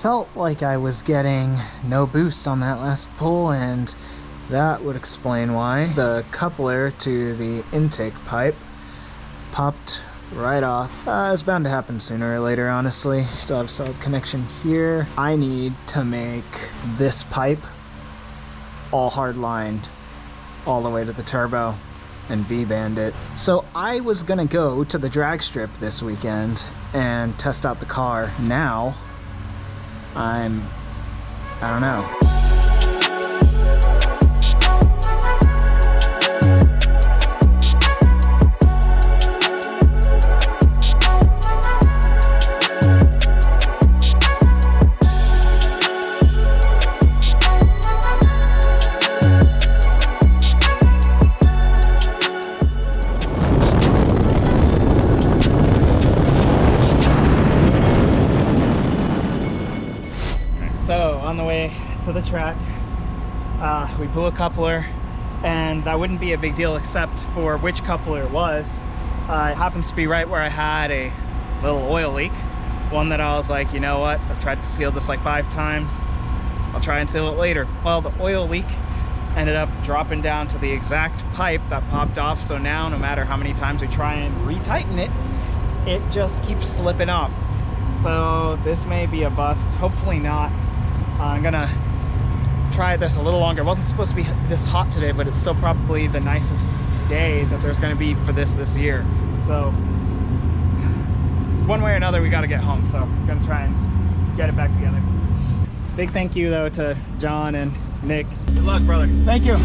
felt like I was getting no boost on that last pull, and that would explain why. The coupler to the intake pipe popped right off. It's bound to happen sooner or later, honestly. Still have solid connection here. I need to make this pipe all hard lined all the way to the turbo and V-band it. So I was gonna go to the drag strip this weekend and test out the car. Now I don't know. On the way to the track, we blew a coupler, and that wouldn't be a big deal except for which coupler it was. It happens to be right where I had a little oil leak, one that I was like, you know what, I've tried to seal this like 5 times, I'll try and seal it later. Well, the oil leak ended up dropping down to the exact pipe that popped off, so now no matter how many times we try and retighten it, it just keeps slipping off. So this may be a bust, hopefully not. I'm gonna try this a little longer. It wasn't supposed to be this hot today, but it's still probably the nicest day that there's gonna be for this year. So one way or another, we gotta get home. So I'm gonna try and get it back together. Big thank you though to John and Nick. Good luck, brother. Thank you.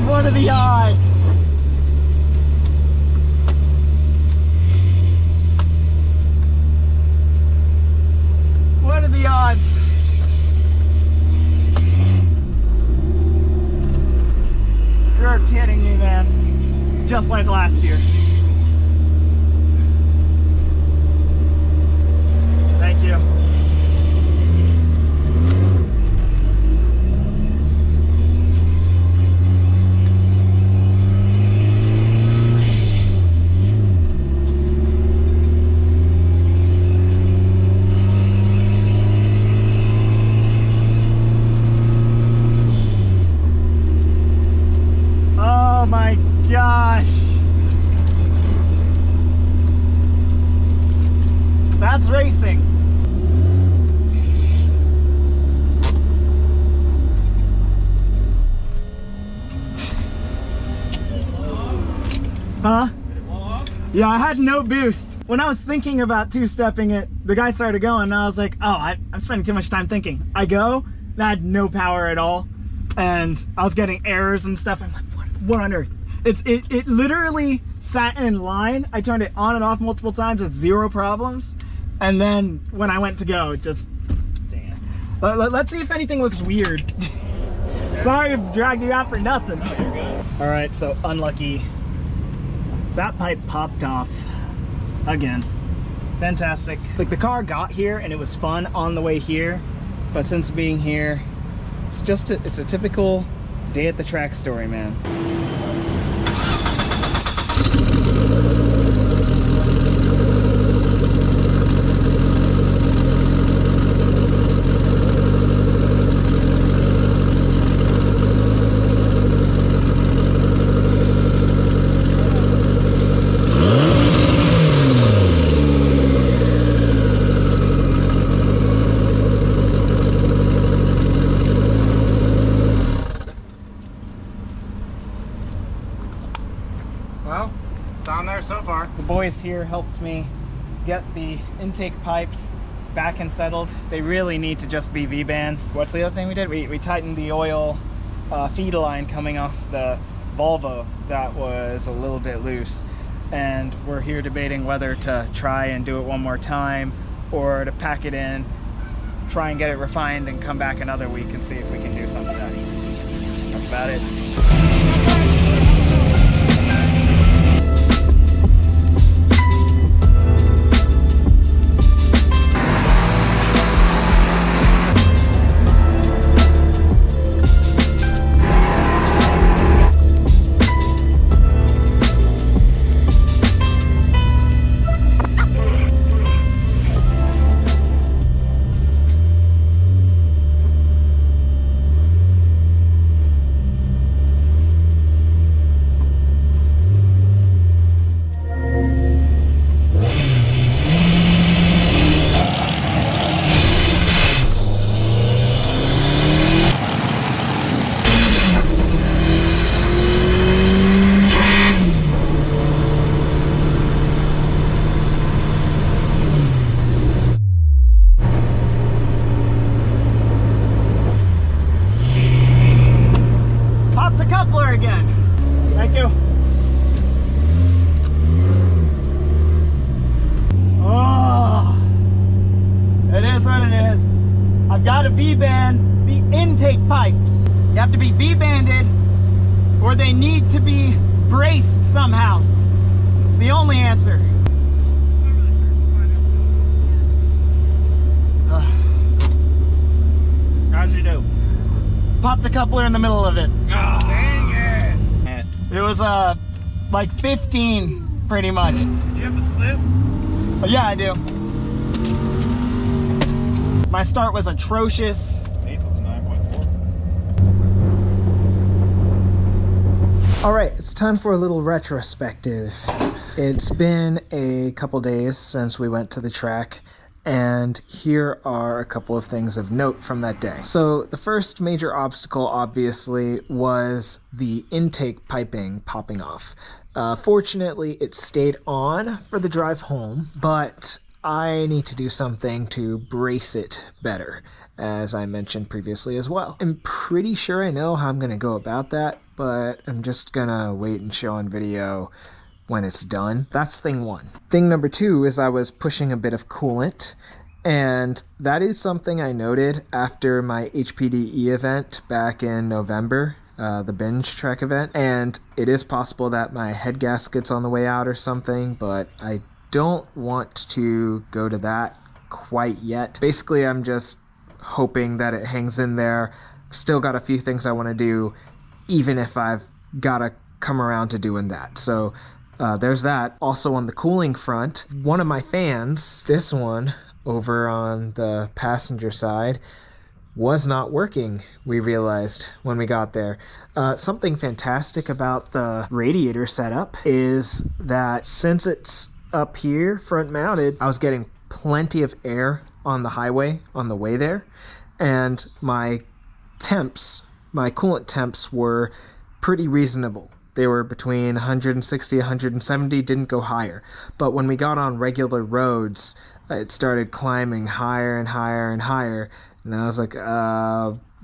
What are the odds? What are the odds? You're kidding me, man. It's just like last year. Thank you. Oh my gosh. That's racing. Huh? Yeah, I had no boost. When I was thinking about two-stepping it, the guy started going and I was like, oh, I'm spending too much time thinking. I go, that had no power at all. and I was getting errors and stuff. I'm like, what on earth? It literally sat in line. I turned it on and off multiple times with zero problems. And then when I went to go, it just, dang it. Let's see if anything looks weird. Sorry I've dragged you out for nothing. No, you're good. All right, so unlucky. That pipe popped off again. Fantastic. Like the car got here and it was fun on the way here, but since being here, it's a typical day at the track story, man. Well, it's on there so far. The boys here helped me get the intake pipes back and settled. They really need to just be V-bands. What's the other thing we did? We tightened the oil feed line coming off the Volvo that was a little bit loose. And we're here debating whether to try and do it one more time or to pack it in, try and get it refined and come back another week and see if we can do something. That's about it. Again. Thank you. Oh, it is what it is. I've got to V-band the intake pipes. You have to be V-banded or they need to be braced somehow. It's the only answer. How'd you do? Popped a coupler in the middle of it. Oh, dang it. It was like 15 pretty much. Do you have the slip? But yeah, I do. My start was atrocious. Eighth was 9.4. All right, it's time for a little retrospective. It's been a couple days since we went to the track, and here are a couple of things of note from that day. So the first major obstacle, obviously, was the intake piping popping off. Fortunately, it stayed on for the drive home, but I need to do something to brace it better, as I mentioned previously as well. I'm pretty sure I know how I'm going to go about that, but I'm just going to wait and show on video when it's done. That's thing one. Thing number two is I was pushing a bit of coolant, and that is something I noted after my HPDE event back in November, the binge track event, and it is possible that my head gasket's on the way out or something, but I don't want to go to that quite yet. Basically, I'm just hoping that it hangs in there. Still got a few things I want to do, even if I've got to come around to doing that. So there's that. Also on the cooling front, one of my fans, this one over on the passenger side, was not working, we realized when we got there. Something fantastic about the radiator setup is that since it's up here front mounted, I was getting plenty of air on the highway on the way there, and my coolant temps were pretty reasonable. They were between 160, 170, didn't go higher. But when we got on regular roads, it started climbing higher and higher and higher. And I was like,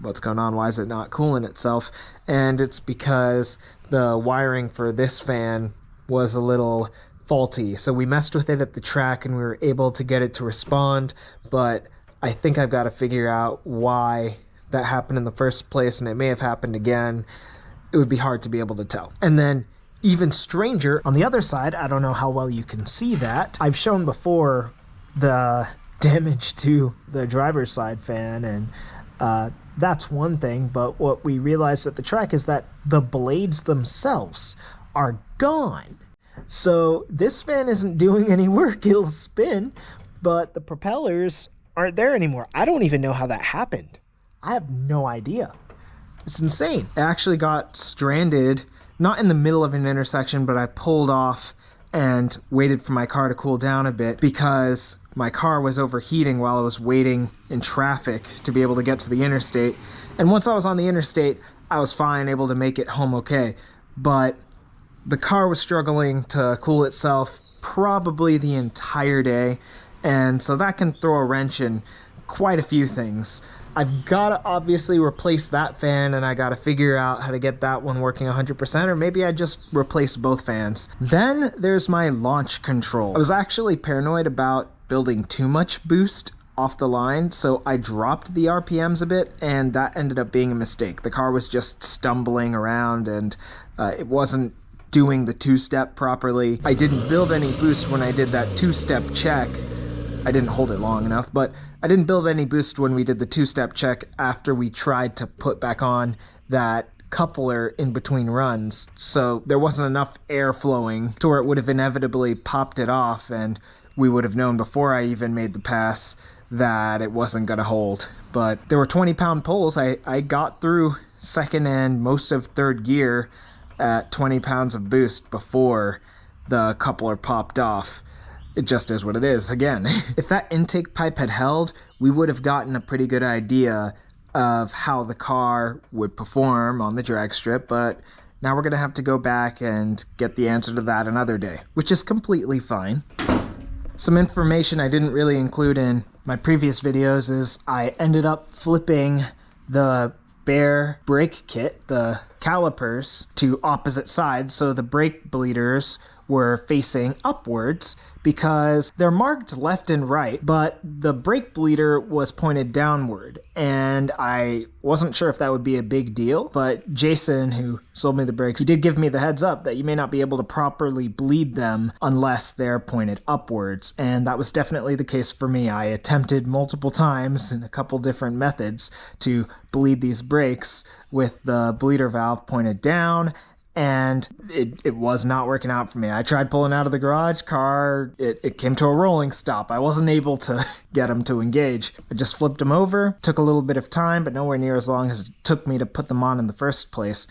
what's going on, why is it not cooling itself? And it's because the wiring for this fan was a little faulty. So we messed with it at the track and we were able to get it to respond, but I think I've got to figure out why that happened in the first place, and it may have happened again. It would be hard to be able to tell. And then even stranger, on the other side, I don't know how well you can see that. I've shown before the damage to the driver's side fan, and that's one thing, but what we realized at the track is that the blades themselves are gone. So this fan isn't doing any work. It'll spin, but the propellers aren't there anymore. I don't even know how that happened. I have no idea. It's insane. I actually got stranded, not in the middle of an intersection, but I pulled off and waited for my car to cool down a bit because my car was overheating while I was waiting in traffic to be able to get to the interstate. And once I was on the interstate, I was fine, able to make it home okay. But the car was struggling to cool itself probably the entire day. And so that can throw a wrench in quite a few things. I've got to obviously replace that fan, and I got to figure out how to get that one working 100%, or maybe I just replace both fans. Then there's my launch control. I was actually paranoid about building too much boost off the line, so I dropped the RPMs a bit, and that ended up being a mistake. The car was just stumbling around, and it wasn't doing the two-step properly. I didn't build any boost when I did that two-step check. I didn't hold it long enough, but I didn't build any boost when we did the two-step check after we tried to put back on that coupler in between runs. So there wasn't enough air flowing to where it would have inevitably popped it off, and we would have known before I even made the pass that it wasn't going to hold. But there were 20-pound pulls. I got through second and most of third gear at 20 pounds of boost before the coupler popped off. It just is what it is, again. If that intake pipe had held, we would have gotten a pretty good idea of how the car would perform on the drag strip, but now we're going to have to go back and get the answer to that another day, which is completely fine. Some information I didn't really include in my previous videos is I ended up flipping the bare brake kit, the calipers, to opposite sides, so the brake bleeders were facing upwards because they're marked left and right, but the brake bleeder was pointed downward, and I wasn't sure if that would be a big deal, but Jason, who sold me the brakes, he did give me the heads up that you may not be able to properly bleed them unless they're pointed upwards, and that was definitely the case for me. I attempted multiple times in a couple different methods to bleed these brakes with the bleeder valve pointed down, and it was not working out for me. I tried pulling out of the garage car, it came to a rolling stop. I wasn't able to get them to engage. I just flipped them over, took a little bit of time, but nowhere near as long as it took me to put them on in the first place.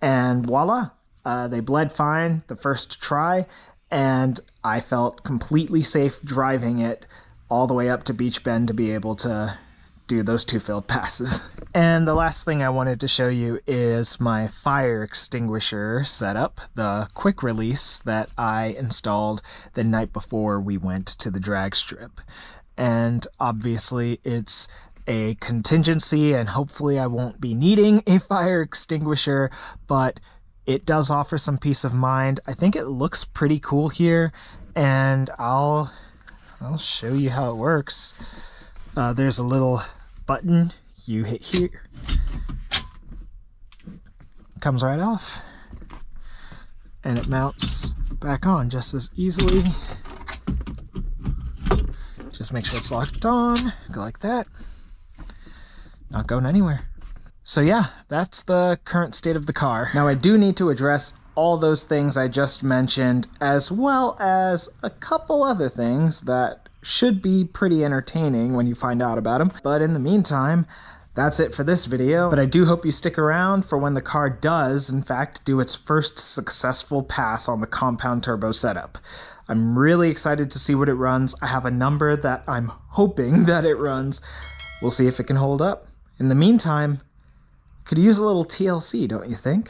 And voila, they bled fine the first try, and I felt completely safe driving it all the way up to Beach Bend to be able to do those two field passes. And the last thing I wanted to show you is my fire extinguisher setup, the quick release that I installed the night before we went to the drag strip. And obviously it's a contingency, and hopefully I won't be needing a fire extinguisher, but it does offer some peace of mind. I think it looks pretty cool here, and I'll show you how it works. There's a little button you hit here, comes right off, and it mounts back on just as easily. Just make sure it's locked on, go like that, not going anywhere. So yeah, that's the current state of the car. Now I do need to address all those things I just mentioned, as well as a couple other things that should be pretty entertaining when you find out about them. But in the meantime, that's it for this video. But I do hope you stick around for when the car does, in fact, do its first successful pass on the compound turbo setup. I'm really excited to see what it runs. I have a number that I'm hoping that it runs. We'll see if it can hold up. In the meantime, could use a little TLC, don't you think?